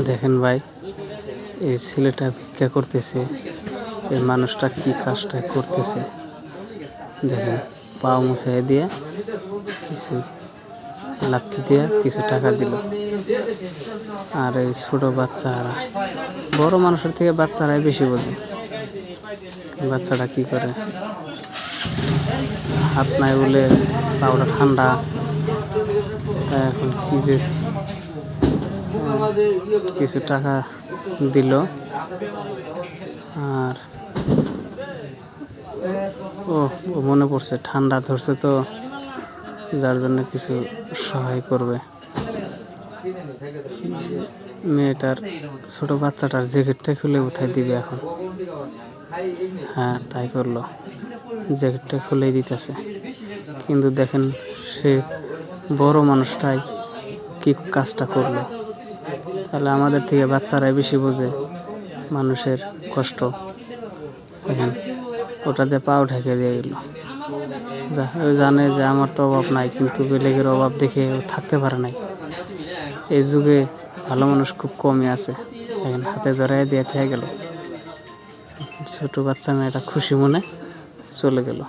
দেখেন ভাই, এই ছেলেটা ভিক্ষা করতেছে, এই মানুষটা কি কাজটা করতেছে দেখেন। পা মুছাই দিয়ে কিছু লাথি দিয়ে কিছু টাকা দিল। আর এই ছোট বাচ্চারা, বড় মানুষের থেকে বাচ্চারাই বেশি বোঝে। বাচ্চাটা কি করে, হাত নাই বলে পাউডার ঠান্ডা, এখন কি যে কিছু টাকা দিল। আর ও মনে পড়ছে ঠান্ডা ধরছে তো, যার জন্য কিছু সহায় করবে। মেয়েটার ছোট বাচ্চাটার জ্যাকেটটা খুলে কোথায় দিবে এখন। হ্যাঁ, তাই করলো, জ্যাকেটটা খুলে দিতেছে। কিন্তু দেখেন সে বড় মানুষটাই কি কাজটা করলো। তাহলে আমাদের থেকে বাচ্চারাই বেশি বোঝে মানুষের কষ্ট। দেখেন ওটাতে পাও ঢেকে দিয়ে গেল। জানে যে আমার তো অভাব নাই, কিন্তু বেলেগের অভাব দেখে ও থাকতে পারে নাই। এই যুগে ভালো মানুষ খুব কমই আছে। দেখেন হাতে ধরাই দিয়ে থেকে গেল। ছোট বাচ্চা মেয়েটা খুশি মনে চলে গেল।